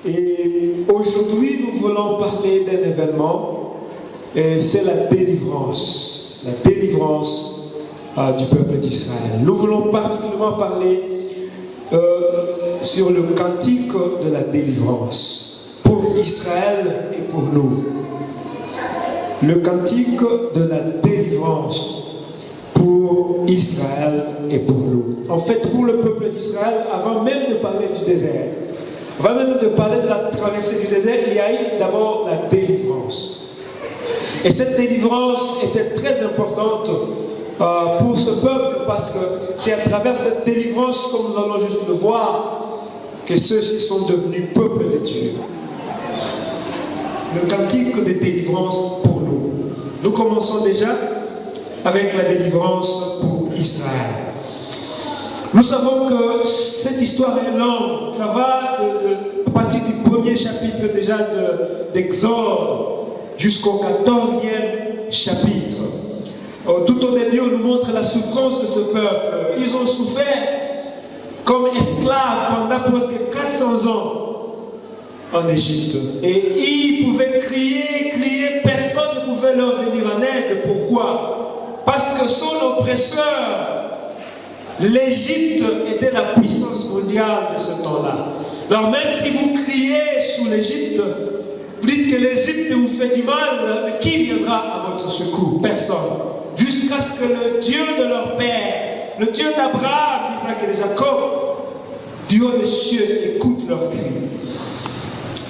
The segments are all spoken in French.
Et aujourd'hui, nous voulons parler d'un événement, et c'est la délivrance du peuple d'Israël. Nous voulons particulièrement parler sur le cantique de la délivrance pour Israël et pour nous. Le cantique de la délivrance pour Israël et pour nous. En fait, pour le peuple d'Israël, avant même de parler du désert, avant même de parler de la traversée du désert, il y a eu d'abord la délivrance. Et cette délivrance était très importante pour ce peuple parce que c'est à travers cette délivrance, comme nous allons juste le voir, que ceux-ci sont devenus peuple de Dieu. Le cantique de délivrance pour nous. Nous commençons déjà avec la délivrance pour Israël. Nous savons que cette histoire est longue. Ça va à partir du premier chapitre déjà d'Exode jusqu'au 14e chapitre. Tout au début, on nous montre la souffrance de ce peuple. Ils ont souffert comme esclaves pendant presque 400 ans en Égypte. Et ils pouvaient crier, personne ne pouvait leur venir en aide. Pourquoi? Parce que sous l'oppresseur, l'Égypte était la puissance mondiale de ce temps-là. Alors même si vous criez sous l'Égypte, vous dites que l'Égypte vous fait du mal, mais qui viendra à votre secours? Personne. Jusqu'à ce que le Dieu de leur père, le Dieu d'Abraham, d'Isaac et de Jacob, du haut des cieux, écoute leurs cris.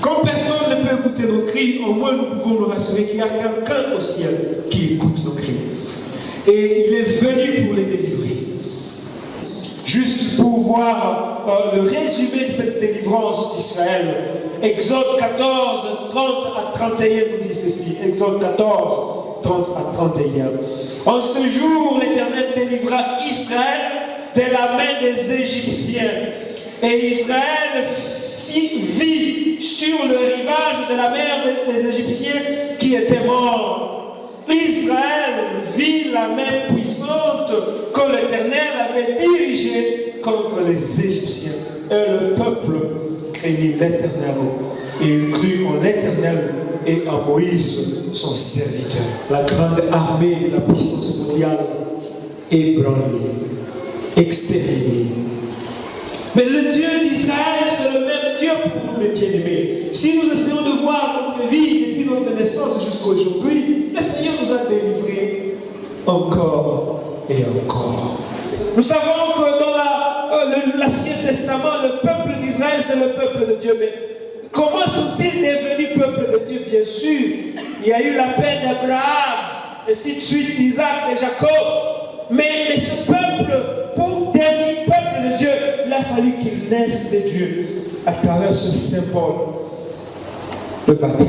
Quand personne ne peut écouter nos cris, au moins nous pouvons nous rassurer qu'il y a quelqu'un au ciel qui écoute nos cris. Et il est venu pour les délivrer. Juste pour voir le résumé de cette délivrance d'Israël, Exode 14, 30 à 31 nous dit ceci. Exode 14, 30 à 31. En ce jour, l'Éternel délivra Israël de la main des Égyptiens. Et Israël vit sur le rivage de la mer des Égyptiens qui étaient morts. Israël vit la main puissante que l'Éternel avait dirigée contre les Égyptiens. Et le peuple craignit l'Éternel. Et il crut en l'Éternel et en Moïse, son serviteur. La grande armée de la puissance mondiale ébranlée, exterminée. Mais le Dieu d'Israël, c'est le même Dieu pour nous, mes bien-aimés. Si nous essayons de voir notre vie depuis notre naissance jusqu'à aujourd'hui, le Seigneur nous a délivrés encore et encore. Nous savons que dans l'Ancien Testament, le peuple d'Israël, c'est le peuple de Dieu. Mais comment sont-ils devenus peuple de Dieu? Bien sûr, il y a eu la paix d'Abraham, et ainsi de suite d'Isaac et Jacob. Mais ce peuple, pour devenir peuple de Dieu, il a fallu qu'il naisse de Dieu à travers ce symbole de baptême.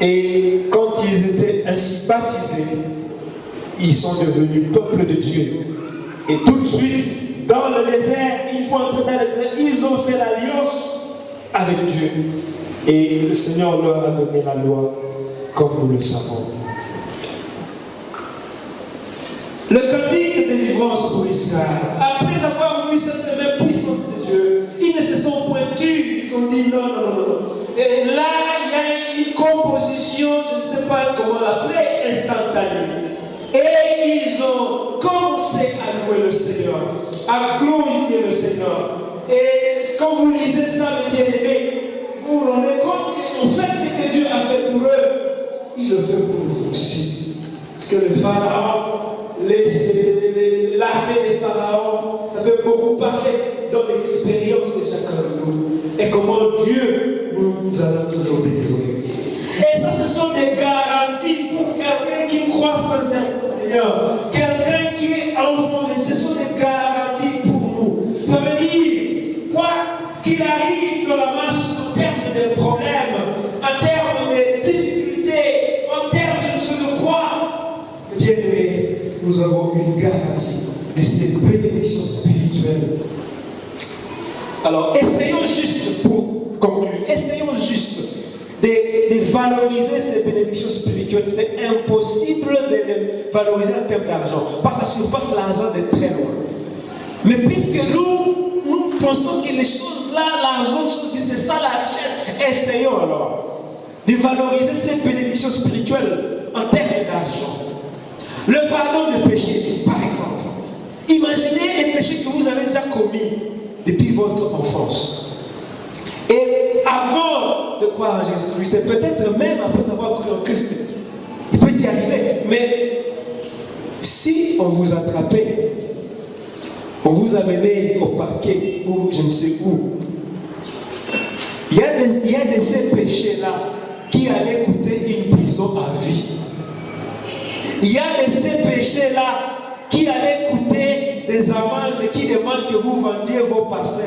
Et quand ils étaient ainsi baptisés, ils sont devenus peuple de Dieu. Et tout de suite, dans le désert, ils vont entrer dans le désert, ils ont fait l'alliance avec Dieu. Et le Seigneur leur a donné la loi, comme nous le savons. Le cantique de délivrance pour Israël, après avoir vu cette même puissance de Dieu, ils ne se sont point tus, ils se sont dit non. Et là, il y a une composition, je ne sais pas comment l'appeler, instantanée. Et ils ont commencé à louer le Seigneur, à glorifier le Seigneur. Et quand vous lisez ça, mes bien-aimés, vous vous rendez compte qu'en fait, ce que Dieu a fait pour eux, il le fait pour vous aussi. Parce que le Pharaon, l'armée des pharaons, ça peut l'expérience de chacun de nous et comment Dieu nous a toujours délivrés. Et ça, ce sont des garanties pour quelqu'un qui croit sincèrement au Seigneur, quelqu'un qui est enfant de Dieu. Ce sont des garanties pour nous. Ça veut dire, quoi qu'il arrive dans la marche, en termes de problèmes, en termes de difficultés, en termes de croix, bien aimé, nous avons une garantie de cette bénédiction spirituelle. Alors, essayons juste, pour conclure, essayons juste de valoriser ces bénédictions spirituelles. C'est impossible de les valoriser en termes d'argent, parce que ça surpasse l'argent de très loin. Mais puisque nous pensons que les choses-là, l'argent, c'est ça la richesse, essayons alors de valoriser ces bénédictions spirituelles en termes d'argent. Le pardon de péché, par exemple. Imaginez les péchés que vous avez déjà commis depuis votre enfance. Et avant de croire en Jésus-Christ, c'est peut-être même après avoir cru en Christ, il peut y arriver. Mais si on vous attrapait, on vous amenait au parquet ou je ne sais où, il y a de ces péchés-là qui allaient coûter une prison à vie. Il y a de ces péchés-là qui allaient coûter des amendes qui demandent que vous vendiez vos parcelles.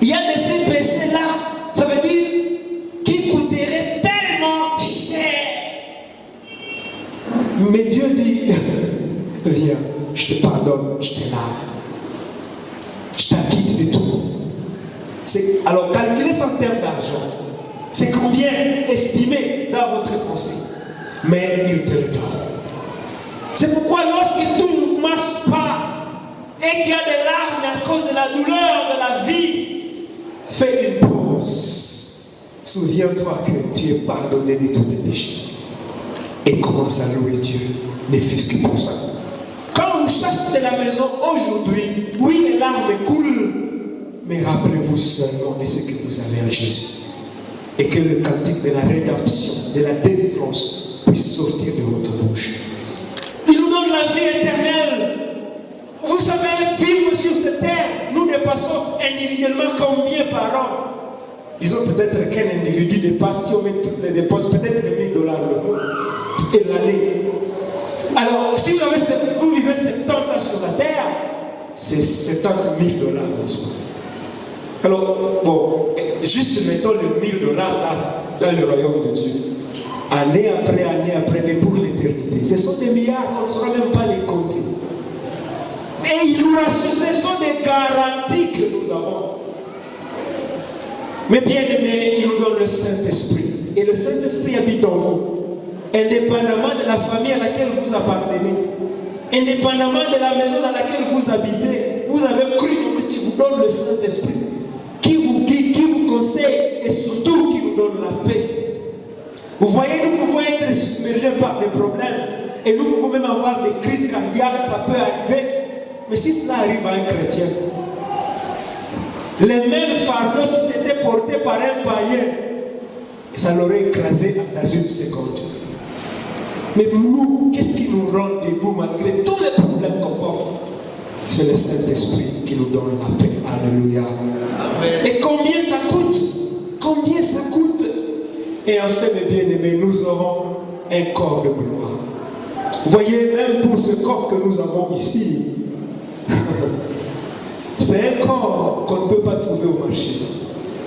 Il y a de ces péchés-là, ça veut dire, qui coûteraient tellement cher. Mais Dieu dit, viens, je te pardonne, je te lave. Je t'acquitte de tout. Alors, calculez ça en termes d'argent. C'est combien estimé dans votre pensée. Mais il te le donne. C'est pourquoi lorsque tout ne marche pas et qu'il y a des larmes à cause de la douleur de la vie, fais une pause. Souviens-toi que tu es pardonné de tous tes péchés. Et commence à louer Dieu, ne fût-ce que pour ça. Quand vous chassez de la maison aujourd'hui, oui, les larmes coulent, mais rappelez-vous seulement de ce que vous avez en Jésus. Et que le cantique de la rédemption, de la délivrance, puisse sortir de votre bouche. Il nous donne la vie éternelle. Vous savez, vivre sur cette terre, nous dépassons individuellement combien par an? Disons peut-être qu'un individu dépasse, si on met toutes les dépenses, peut-être $1000 le mois et l'année. Alors, si vous vivez 70 ans sur la terre, c'est $70 000 en ce moment. Alors, bon, juste mettons les $1000 là, dans le royaume de Dieu. Année après, mais pour l'éternité. Ce sont des milliards, on ne saura même pas les compter. Et il nous rassure, ce sont des garanties que nous avons. Mais bien aimé, il nous donne le Saint-Esprit. Et le Saint-Esprit habite en vous. Indépendamment de la famille à laquelle vous appartenez. Indépendamment de la maison dans laquelle vous habitez. Vous avez cru en Christ qui vous donne le Saint-Esprit. Qui vous guide, qui vous conseille et surtout qui vous donne la paix. Vous voyez, nous pouvons être submergés par des problèmes. Et nous pouvons même avoir des crises cardiaques, ça peut arriver. Mais si cela arrive à un chrétien, les mêmes fardeaux, si c'était porté par un païen, ça l'aurait écrasé dans une seconde. Mais nous, qu'est-ce qui nous rend debout malgré tous les problèmes qu'on porte? C'est le Saint-Esprit qui nous donne la paix. Alléluia. Amen. Et combien ça coûte? Combien ça coûte? Et enfin, mes bien-aimés, nous aurons un corps de gloire. Vous voyez, même pour ce corps que nous avons ici, c'est un corps qu'on ne peut pas trouver au marché.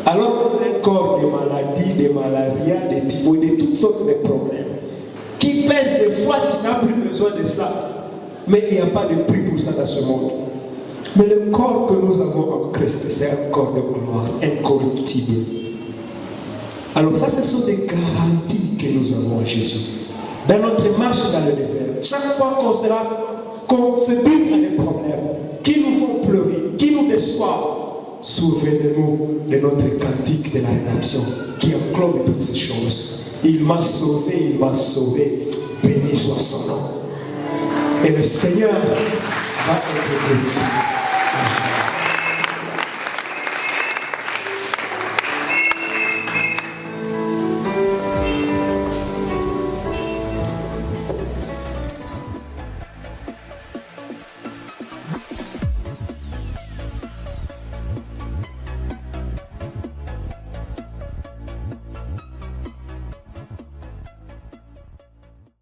Alors, c'est un corps de maladies, de malaria, de typhoïde, de toutes sortes de problèmes. Qui pèse des fois, tu n'as plus besoin de ça. Mais il n'y a pas de prix pour ça dans ce monde. Mais le corps que nous avons en Christ, c'est un corps de gloire, incorruptible. Alors ça, ce sont des garanties que nous avons en Jésus. Dans notre marche dans le désert, chaque fois qu'on se bute à des problèmes qui nous font pleurer, qui nous déçoivent, souvenez-nous de notre cantique de la rédemption qui englobe toutes ces choses. Il m'a sauvé, béni soit son nom. Et le Seigneur va être glorifié.